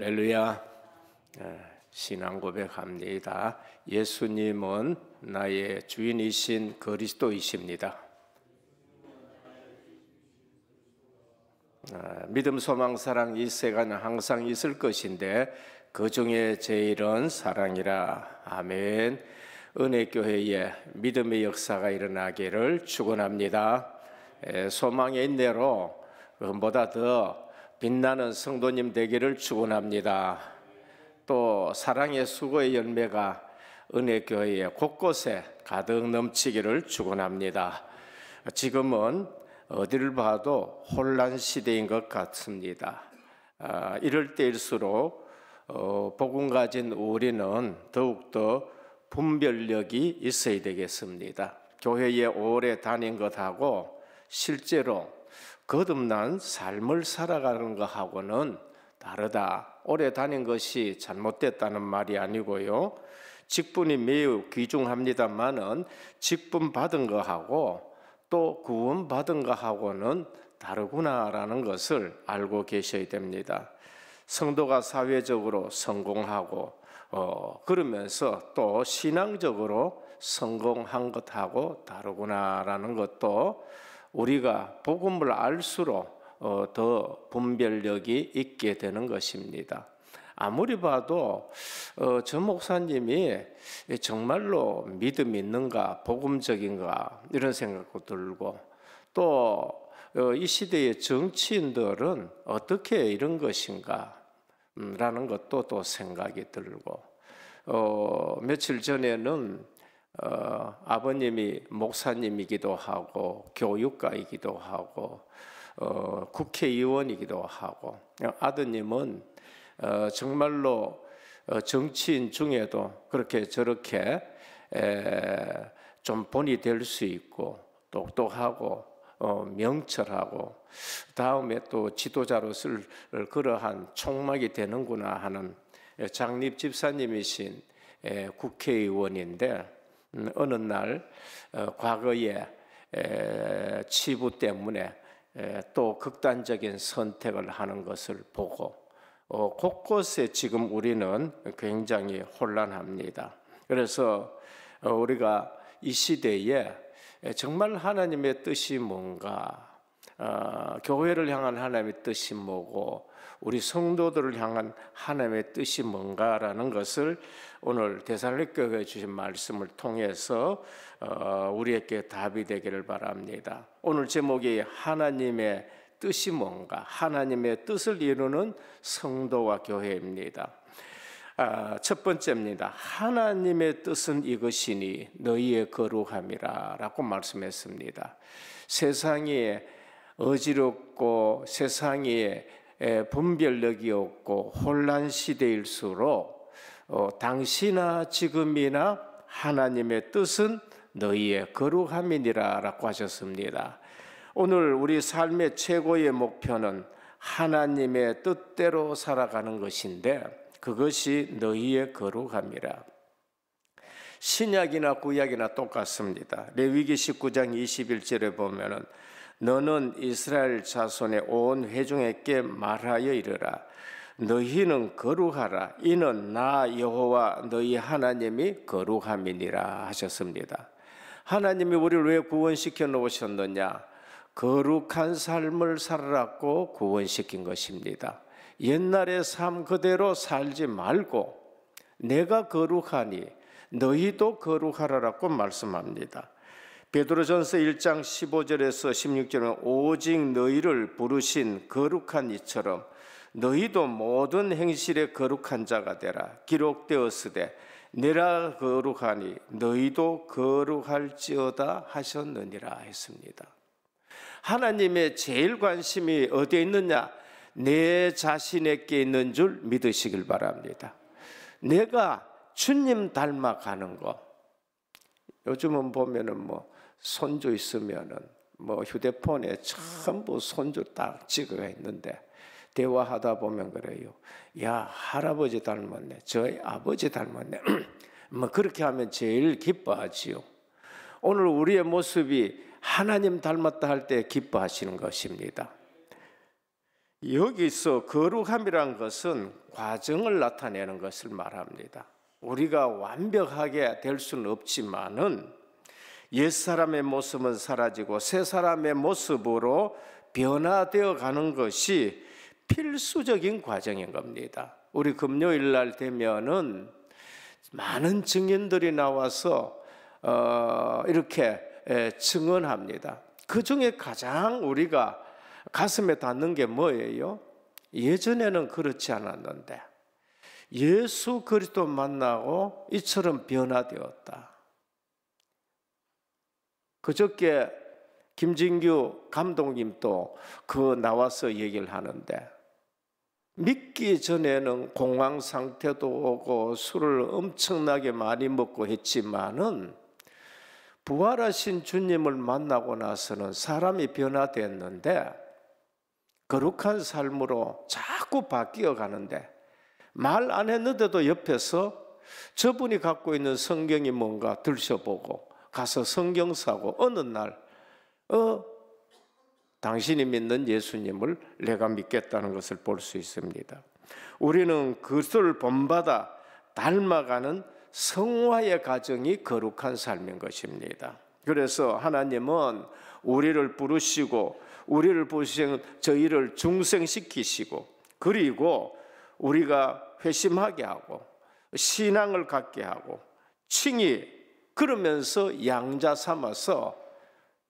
할렐루야. 신앙 고백합니다. 예수님은 나의 주인이신 그리스도이십니다. 믿음, 소망, 사랑 이 세간은 항상 있을 것인데 그 중에 제일은 사랑이라. 아멘. 은혜교회에 믿음의 역사가 일어나기를 축원합니다. 소망의 인내로 그보다 더 빛나는 성도님 되기를 축원합니다. 또 사랑의 수고의 열매가 은혜교회 곳곳에 가득 넘치기를 축원합니다. 지금은 어디를 봐도 혼란 시대인 것 같습니다. 이럴 때일수록 복음 가진 우리는 더욱더 분별력이 있어야 되겠습니다. 교회에 오래 다닌 것하고 실제로 거듭난 삶을 살아가는 것하고는 다르다. 오래 다닌 것이 잘못됐다는 말이 아니고요. 직분이 매우 귀중합니다만은 직분 받은 것하고 또 구원 받은 것하고는 다르구나라는 것을 알고 계셔야 됩니다. 성도가 사회적으로 성공하고 그러면서 또 신앙적으로 성공한 것하고 다르구나라는 것도 우리가 복음을 알수록 더 분별력이 있게 되는 것입니다. 아무리 봐도 저 목사님이 정말로 믿음이 있는가, 복음적인가 이런 생각도 들고 또 이 시대의 정치인들은 어떻게 이런 것인가 라는 것도 또 생각이 들고 며칠 전에는 아버님이 목사님이기도 하고 교육가이기도 하고 국회의원이기도 하고 아드님은 정말로 정치인 중에도 그렇게 저렇게 좀 본이 될 수 있고 똑똑하고 명철하고 다음에 또 지도자로서 그러한 촉막이 되는구나 하는 장립 집사님이신 국회의원인데 어느 날 과거에 치부 때문에 또 극단적인 선택을 하는 것을 보고 곳곳에 지금 우리는 굉장히 혼란합니다. 그래서 우리가 이 시대에 정말 하나님의 뜻이 뭔가, 교회를 향한 하나님의 뜻이 뭐고 우리 성도들을 향한 하나님의 뜻이 뭔가라는 것을 오늘 데살로니가에 주신 말씀을 통해서 우리에게 답이 되기를 바랍니다. 오늘 제목이 하나님의 뜻이 뭔가, 하나님의 뜻을 이루는 성도와 교회입니다. 첫 번째입니다. 하나님의 뜻은 이것이니 너희의 거룩함이라 라고 말씀했습니다. 세상이 어지럽고 세상이 분별력이 없고 혼란 시대일수록 당시나 지금이나 하나님의 뜻은 너희의 거룩함이니라 라고 하셨습니다. 오늘 우리 삶의 최고의 목표는 하나님의 뜻대로 살아가는 것인데 그것이 너희의 거룩함이라. 신약이나 구약이나 똑같습니다. 레위기 19장 21절에 보면은 너는 이스라엘 자손의 온 회중에게 말하여 이르라. 너희는 거룩하라. 이는 나 여호와 너희 하나님이 거룩함이니라 하셨습니다. 하나님이 우리를 왜 구원시켜 놓으셨느냐? 거룩한 삶을 살아라고 구원시킨 것입니다. 옛날의 삶 그대로 살지 말고 내가 거룩하니 너희도 거룩하라라고 말씀합니다. 베드로전서 1장 15절에서 16절은 오직 너희를 부르신 거룩한 이처럼 너희도 모든 행실에 거룩한 자가 되라. 기록되었으되 내가 거룩하니 너희도 거룩할지어다 하셨느니라 했습니다. 하나님의 제일 관심이 어디에 있느냐? 내 자신에게 있는 줄 믿으시길 바랍니다. 내가 주님 닮아가는 거. 요즘은 보면은 뭐 손주 있으면은 뭐 휴대폰에 전부 손주 딱 찍어가 있는데 대화하다 보면 그래요. 야, 할아버지 닮았네. 저희 아버지 닮았네. 뭐 그렇게 하면 제일 기뻐하지요. 오늘 우리의 모습이 하나님 닮았다 할 때 기뻐하시는 것입니다. 여기서 거룩함이란 것은 과정을 나타내는 것을 말합니다. 우리가 완벽하게 될 수는 없지만은 옛사람의 모습은 사라지고 새 사람의 모습으로 변화되어 가는 것이 필수적인 과정인 겁니다. 우리 금요일 날 되면은 많은 증인들이 나와서 이렇게 증언합니다. 그 중에 가장 우리가 가슴에 닿는 게 뭐예요? 예전에는 그렇지 않았는데 예수 그리스도 만나고 이처럼 변화되었다. 그저께 김진규 감독님도 그 나와서 얘기를 하는데 믿기 전에는 공황 상태도 오고 술을 엄청나게 많이 먹고 했지만은 부활하신 주님을 만나고 나서는 사람이 변화됐는데 거룩한 삶으로 자꾸 바뀌어 가는데 말 안 했는데도 옆에서 저분이 갖고 있는 성경이 뭔가 들춰보고 가서 성경 사고 어느 날 당신이 믿는 예수님을 내가 믿겠다는 것을 볼 수 있습니다. 우리는 그것을 본받아 닮아가는 성화의 과정이 거룩한 삶인 것입니다. 그래서 하나님은 우리를 부르시고 우리를 부르신 저희를 중생시키시고 그리고 우리가 회심하게 하고 신앙을 갖게 하고 칭히 그러면서 양자 삼아서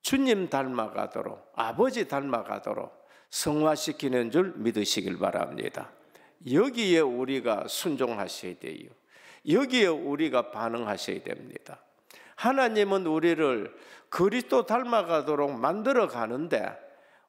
주님 닮아가도록 아버지 닮아가도록 성화시키는 줄 믿으시길 바랍니다. 여기에 우리가 순종하셔야 돼요. 여기에 우리가 반응하셔야 됩니다. 하나님은 우리를 그리스도 닮아가도록 만들어 가는데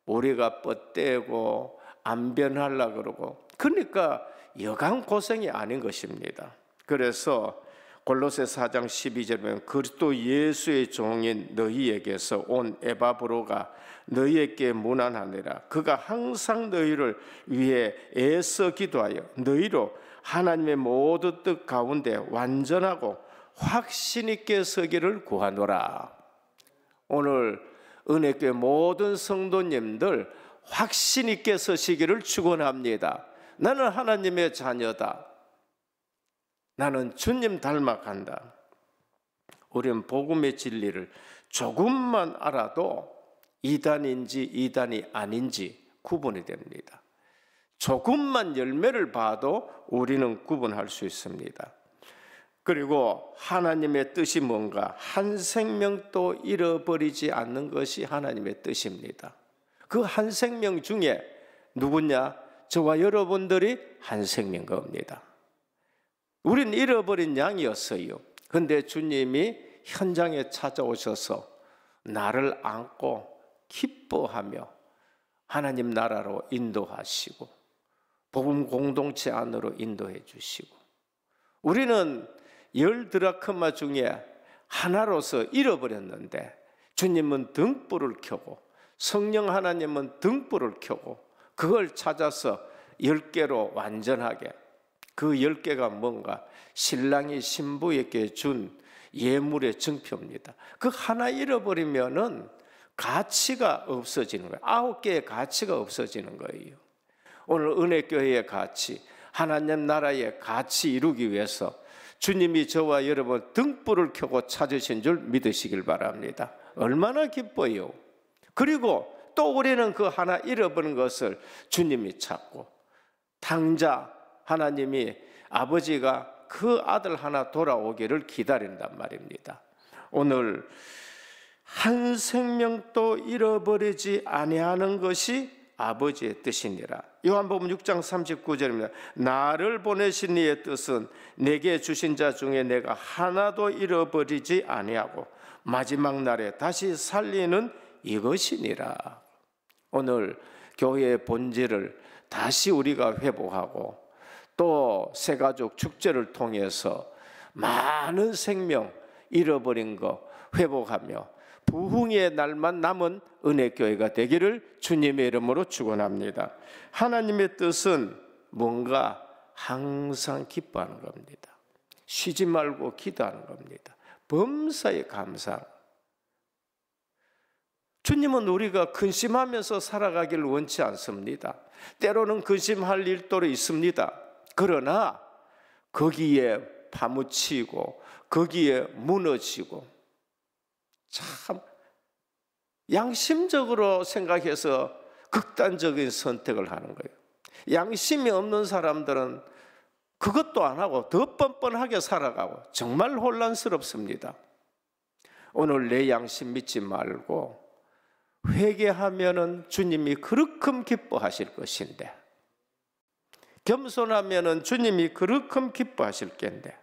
우리가 뻗대고 안 변하려고 그러고 그러니까 여간 고생이 아닌 것입니다. 그래서 골로새 4장 12절에 보면 그리스도 예수의 종인 너희에게서 온 에바브로가 너희에게 문안하니라. 그가 항상 너희를 위해 애써 기도하여 너희로 하나님의 모든 뜻 가운데 완전하고 확신 있게 서기를 구하노라. 오늘 은혜교회 모든 성도님들 확신 있게 서시기를 축원합니다. 나는 하나님의 자녀다. 나는 주님 닮아간다. 우리는 복음의 진리를 조금만 알아도 이단인지 이단이 아닌지 구분이 됩니다. 조금만 열매를 봐도 우리는 구분할 수 있습니다. 그리고 하나님의 뜻이 뭔가 한 생명도 잃어버리지 않는 것이 하나님의 뜻입니다. 그 한 생명 중에 누구냐? 저와 여러분들이 한 생명인 겁니다. 우린 잃어버린 양이었어요. 그런데 주님이 현장에 찾아오셔서 나를 안고 기뻐하며 하나님 나라로 인도하시고 복음 공동체 안으로 인도해 주시고 우리는 10드라크마 중에 하나로서 잃어버렸는데 주님은 등불을 켜고 성령 하나님은 등불을 켜고 그걸 찾아서 10개로 완전하게 그 10개가 뭔가 신랑이 신부에게 준 예물의 증표입니다. 그 하나 잃어버리면은 가치가 없어지는 거예요. 9개의 가치가 없어지는 거예요. 오늘 은혜교회의 가치, 하나님 나라의 가치 이루기 위해서 주님이 저와 여러분 등불을 켜고 찾으신 줄 믿으시길 바랍니다. 얼마나 기뻐요. 그리고 또 우리는 그 하나 잃어버린 것을 주님이 찾고 당자 하나님이 아버지가 그 아들 하나 돌아오기를 기다린단 말입니다. 오늘 한 생명도 잃어버리지 아니하는 것이 아버지의 뜻이니라. 요한복음 6장 39절입니다. 나를 보내신 이의 뜻은 내게 주신 자 중에 내가 하나도 잃어버리지 아니하고 마지막 날에 다시 살리는 이것이니라. 오늘 교회의 본질을 다시 우리가 회복하고 또 새가족 축제를 통해서 많은 생명 잃어버린 거 회복하며 부흥의 날만 남은 은혜교회가 되기를 주님의 이름으로 축원합니다. 하나님의 뜻은 뭔가 항상 기뻐하는 겁니다. 쉬지 말고 기도하는 겁니다. 범사에 감사. 주님은 우리가 근심하면서 살아가기를 원치 않습니다. 때로는 근심할 일도 있습니다. 그러나 거기에 파묻히고 거기에 무너지고, 참 양심적으로 생각해서 극단적인 선택을 하는 거예요. 양심이 없는 사람들은 그것도 안 하고 더 뻔뻔하게 살아가고 정말 혼란스럽습니다. 오늘 내 양심 믿지 말고 회개하면은 주님이 그렇게 기뻐하실 것인데, 겸손하면은 주님이 그렇게 기뻐하실 텐데,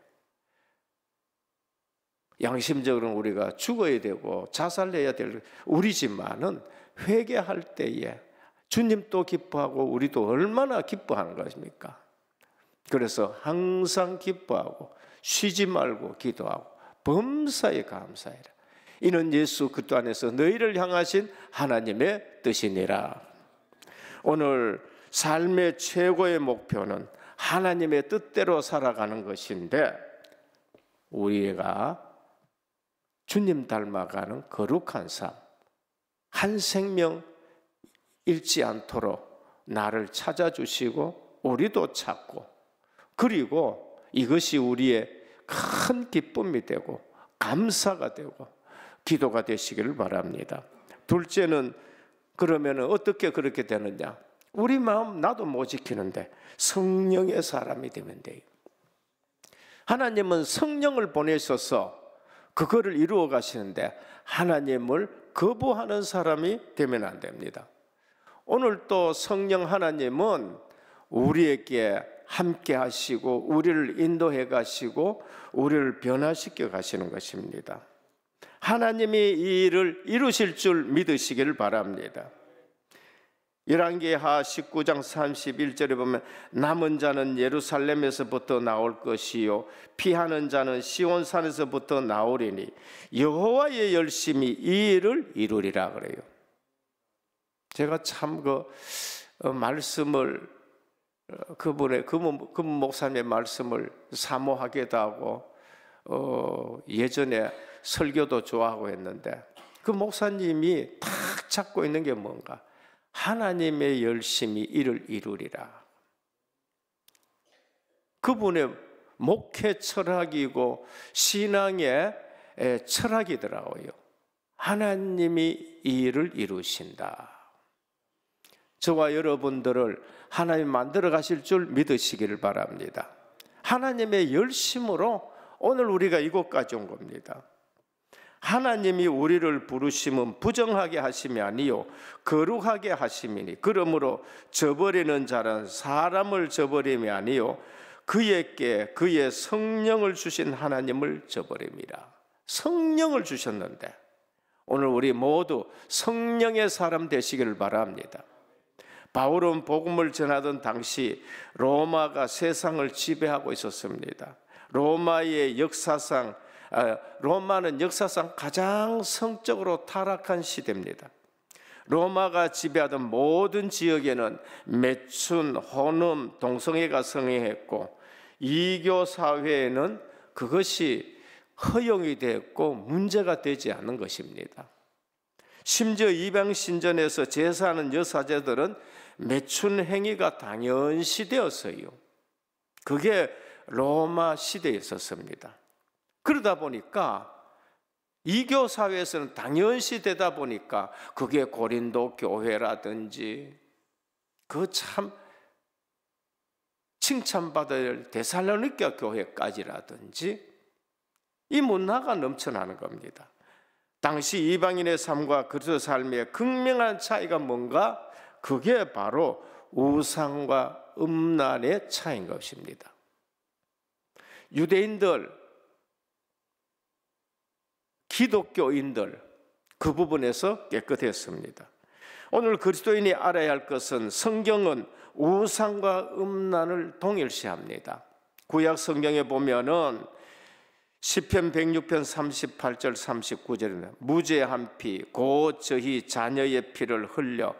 양심적으로는 우리가 죽어야 되고 자살해야 될 우리지만은 회개할 때에 주님도 기뻐하고 우리도 얼마나 기뻐하는 것입니까? 그래서 항상 기뻐하고 쉬지 말고 기도하고 범사에 감사해라. 이는 예수 그리스도 안에서 너희를 향하신 하나님의 뜻이니라. 오늘 삶의 최고의 목표는 하나님의 뜻대로 살아가는 것인데, 우리가 주님 닮아가는 거룩한 삶, 한 생명 잃지 않도록 나를 찾아주시고 우리도 찾고, 그리고 이것이 우리의 큰 기쁨이 되고 감사가 되고 기도가 되시기를 바랍니다. 둘째는, 그러면 어떻게 그렇게 되느냐? 우리 마음 나도 못 지키는데 성령의 사람이 되면 돼요. 하나님은 성령을 보내셔서 그거를 이루어 가시는데 하나님을 거부하는 사람이 되면 안 됩니다. 오늘 또 성령 하나님은 우리에게 함께 하시고 우리를 인도해 가시고 우리를 변화시켜 가시는 것입니다. 하나님이 이 일을 이루실 줄 믿으시기를 바랍니다. 열왕기하 19장 31절에 보면 남은 자는 예루살렘에서부터 나올 것이요 피하는 자는 시온산에서부터 나오리니 여호와의 열심히 이 일을 이루리라 그래요. 제가 참 말씀을 그분의 그 목사님의 말씀을 사모하기도 하고 예전에 설교도 좋아하고 했는데, 그 목사님이 딱 잡고 있는 게 뭔가, 하나님의 열심히 이를 이루리라. 그분의 목회 철학이고 신앙의 철학이더라고요. 하나님이 이 일을 이루신다. 저와 여러분들을 하나님 만들어 가실 줄 믿으시기를 바랍니다. 하나님의 열심으로 오늘 우리가 이곳까지 온 겁니다. 하나님이 우리를 부르심은 부정하게 하심이 아니요 거룩하게 하심이니, 그러므로 저버리는 자는 사람을 저버림이 아니요 그에게 그의 성령을 주신 하나님을 저버립니다. 성령을 주셨는데 오늘 우리 모두 성령의 사람 되시기를 바랍니다. 바울은 복음을 전하던 당시 로마가 세상을 지배하고 있었습니다. 로마의 역사상, 로마는 역사상 가장 성적으로 타락한 시대입니다. 로마가 지배하던 모든 지역에는 매춘, 혼음, 동성애가 성행했고 이교 사회에는 그것이 허용이 됐고 문제가 되지 않는 것입니다. 심지어 이방신전에서 제사하는 여사제들은 매춘 행위가 당연시 되었어요. 그게 로마 시대에 있었습니다. 그러다 보니까 이교 사회에서는 당연시 되다 보니까 그게 고린도 교회라든지 그 참 칭찬받을 데살로니가 교회까지라든지 이 문화가 넘쳐나는 겁니다. 당시 이방인의 삶과 그리스도 삶의 극명한 차이가 뭔가? 그게 바로 우상과 음란의 차이인 것입니다. 유대인들, 기독교인들 그 부분에서 깨끗했습니다. 오늘 그리스도인이 알아야 할 것은 성경은 우상과 음란을 동일시합니다. 구약 성경에 보면은 시편 106편 38절 39절에 무죄한 피 곧 저희 자녀의 피를 흘려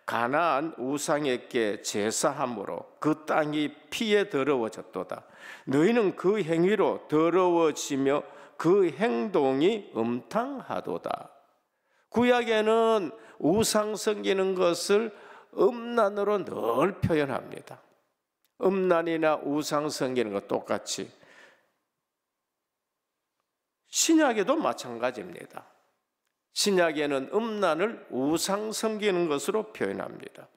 가나안 우상에게 제사함으로 그 땅이 피에 더러워졌도다. 너희는 그 행위로 더러워지며 그 행동이 음탕하도다. 구약에는 우상 섬기는 것을 음란으로 늘 표현합니다. 음란이나 우상 섬기는 것 똑같이 신약에도 마찬가지입니다. 신약에는 음란을 우상 섬기는 것으로 표현합니다.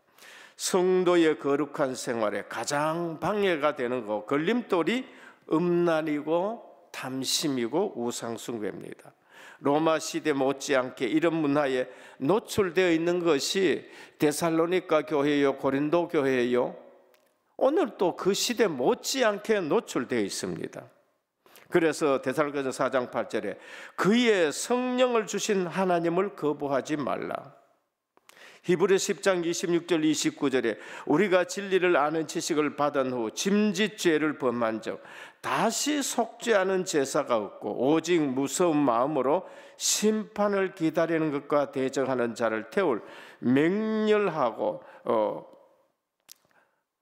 성도의 거룩한 생활에 가장 방해가 되는 것, 걸림돌이 음란이고 탐심이고 우상 숭배입니다. 로마 시대 못지않게 이런 문화에 노출되어 있는 것이 데살로니가 교회요, 고린도 교회요, 오늘 또 그 시대 못지않게 노출되어 있습니다. 그래서 데살로니가서 4장 8절에 그의 성령을 주신 하나님을 거부하지 말라. 히브리서 10장 26절 29절에 우리가 진리를 아는 지식을 받은 후 짐짓죄를 범한 적 다시 속죄하는 제사가 없고 오직 무서운 마음으로 심판을 기다리는 것과 대적하는 자를 태울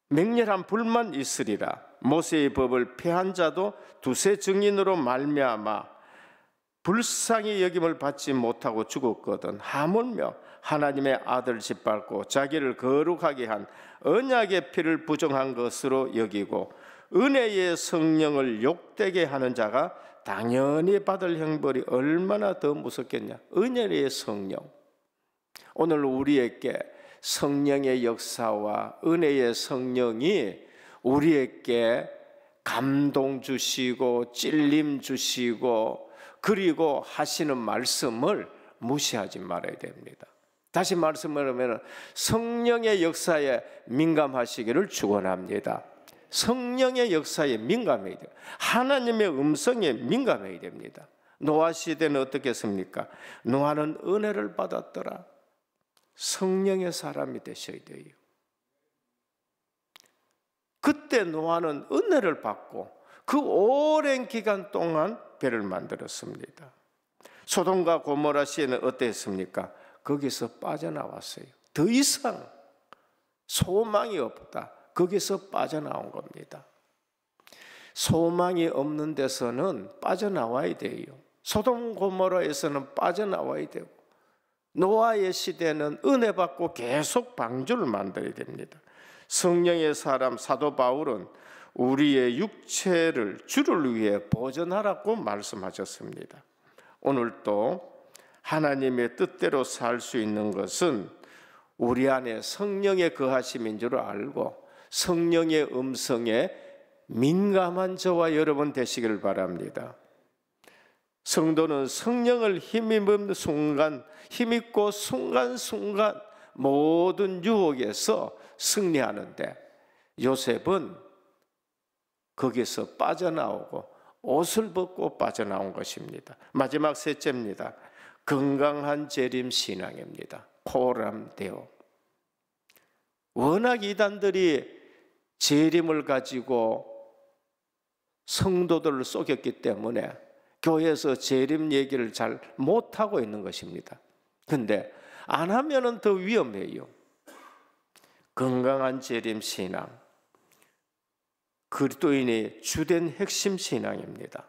맹렬한 불만 있으리라. 모세의 법을 폐한 자도 두세 증인으로 말미암아 불쌍히 여김을 받지 못하고 죽었거든. 하물며 하나님의 아들을 짓밟고 자기를 거룩하게 한 언약의 피를 부정한 것으로 여기고 은혜의 성령을 욕되게 하는 자가 당연히 받을 형벌이 얼마나 더 무섭겠냐. 은혜의 성령, 오늘 우리에게 성령의 역사와 은혜의 성령이 우리에게 감동 주시고 찔림 주시고 그리고 하시는 말씀을 무시하지 말아야 됩니다. 다시 말씀하면 성령의 역사에 민감하시기를 축원합니다. 성령의 역사에 민감해야 돼요. 하나님의 음성에 민감해야 됩니다. 노아 시대는 어떻겠습니까? 노아는 은혜를 받았더라. 성령의 사람이 되셔야 돼요. 그때 노아는 은혜를 받고 그 오랜 기간 동안 배를 만들었습니다. 소돔과 고모라 시에는 어땠습니까? 거기서 빠져나왔어요. 더 이상 소망이 없다. 거기서 빠져나온 겁니다. 소망이 없는 데서는 빠져나와야 돼요. 소돔 고모라에서는 빠져나와야 되고 노아의 시대는 은혜 받고 계속 방주를 만들어야 됩니다. 성령의 사람 사도 바울은 우리의 육체를 주를 위해 보존하라고 말씀하셨습니다. 오늘도 하나님의 뜻대로 살 수 있는 것은 우리 안에 성령의 거하심인 줄 알고 성령의 음성에 민감한 저와 여러분 되시길 바랍니다. 성도는 성령을 힘입는 순간, 힘입고 순간순간 모든 유혹에서 승리하는데 요셉은 거기서 빠져나오고 옷을 벗고 빠져나온 것입니다. 마지막 셋째입니다. 건강한 재림 신앙입니다. 코람데오. 워낙 이단들이 재림을 가지고 성도들을 속였기 때문에 교회에서 재림 얘기를 잘 못하고 있는 것입니다. 그런데 안 하면은 더 위험해요. 건강한 재림 신앙, 그리스도인의 주된 핵심 신앙입니다.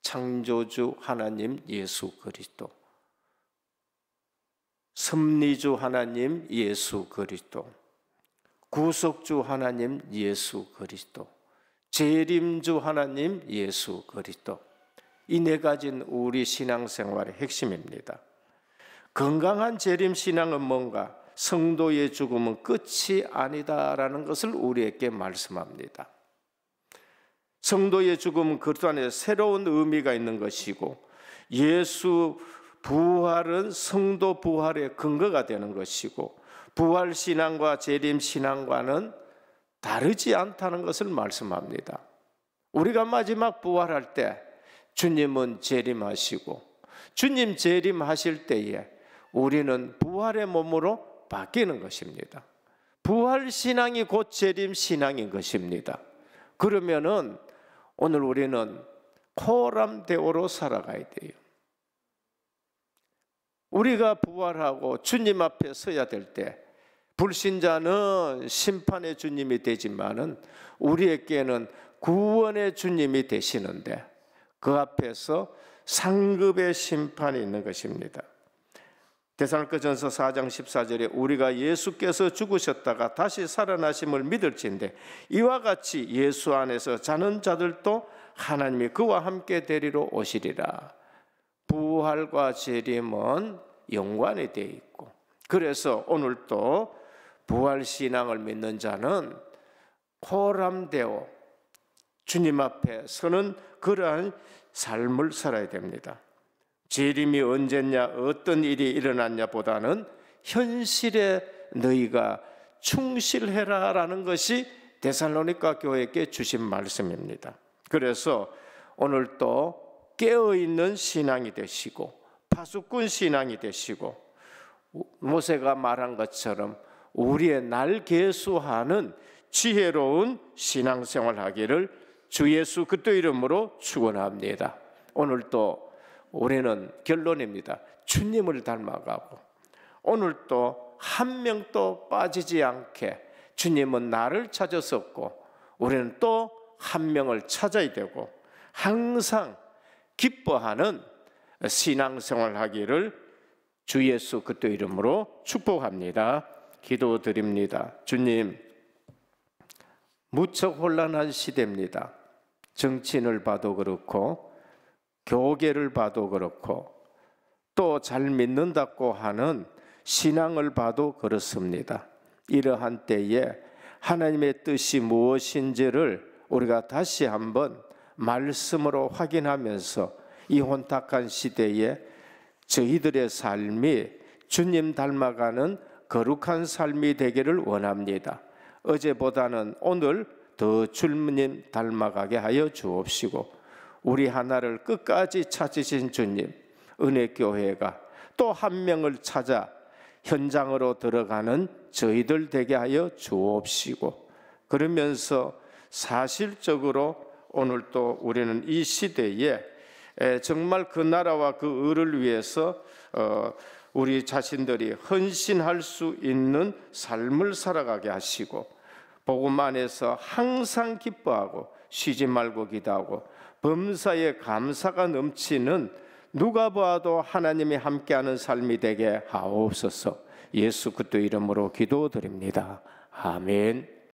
창조주 하나님 예수 그리스도, 섭리주 하나님 예수 그리스도, 구속주 하나님 예수 그리스도, 재림주 하나님 예수 그리스도. 이 네 가지는 우리 신앙생활의 핵심입니다. 건강한 재림 신앙은 뭔가? 성도의 죽음은 끝이 아니다라는 것을 우리에게 말씀합니다. 성도의 죽음은 그리스도 안에 새로운 의미가 있는 것이고 예수 부활은 성도 부활의 근거가 되는 것이고 부활 신앙과 재림 신앙과는 다르지 않다는 것을 말씀합니다. 우리가 마지막 부활할 때 주님은 재림하시고 주님 재림하실 때에 우리는 부활의 몸으로 바뀌는 것입니다. 부활 신앙이 곧 재림 신앙인 것입니다. 그러면은 오늘 우리는 코람데오로 살아가야 돼요. 우리가 부활하고 주님 앞에 서야 될 때 불신자는 심판의 주님이 되지만은 우리에게는 구원의 주님이 되시는데 그 앞에서 상급의 심판이 있는 것입니다. 데살로니가전서 4장 14절에 우리가 예수께서 죽으셨다가 다시 살아나심을 믿을진대 이와 같이 예수 안에서 자는 자들도 하나님이 그와 함께 데리러 오시리라. 부활과 재림은 연관이 되어 있고, 그래서 오늘 또 부활신앙을 믿는 자는 포람되어 주님 앞에 서는 그러한 삶을 살아야 됩니다. 재림이 언제냐, 어떤 일이 일어났냐 보다는 현실에 너희가 충실해라라는 것이 데살로니가 교회에게 주신 말씀입니다. 그래서 오늘 또 깨어있는 신앙이 되시고 파수꾼 신앙이 되시고 모세가 말한 것처럼 우리의 날 계수하는 지혜로운 신앙생활 하기를 주 예수 그리스도 이름으로 축원합니다. 오늘 또 올해는 결론입니다. 주님을 닮아가고 오늘 또 한 명도 빠지지 않게 주님은 나를 찾았었고 우리는 또 한 명을 찾아야 되고 항상 기뻐하는 신앙생활 하기를 주 예수 그리스도 이름으로 축복합니다. 기도드립니다. 주님, 무척 혼란한 시대입니다. 정치인을 봐도 그렇고 교계를 봐도 그렇고 또 잘 믿는다고 하는 신앙을 봐도 그렇습니다. 이러한 때에 하나님의 뜻이 무엇인지를 우리가 다시 한번 말씀으로 확인하면서 이 혼탁한 시대에 저희들의 삶이 주님 닮아가는 거룩한 삶이 되기를 원합니다. 어제보다는 오늘 더 주님 닮아가게 하여 주옵시고 우리 하나를 끝까지 찾으신 주님, 은혜교회가 또 한 명을 찾아 현장으로 들어가는 저희들 되게 하여 주옵시고 그러면서 사실적으로 오늘 또 우리는 이 시대에 정말 그 나라와 그 의를 위해서 우리 자신들이 헌신할 수 있는 삶을 살아가게 하시고 복음 안에서 항상 기뻐하고 쉬지 말고 기도하고 범사에 감사가 넘치는 누가 봐도 하나님이 함께하는 삶이 되게 하옵소서. 예수 그리스도 이름으로 기도드립니다. 아멘.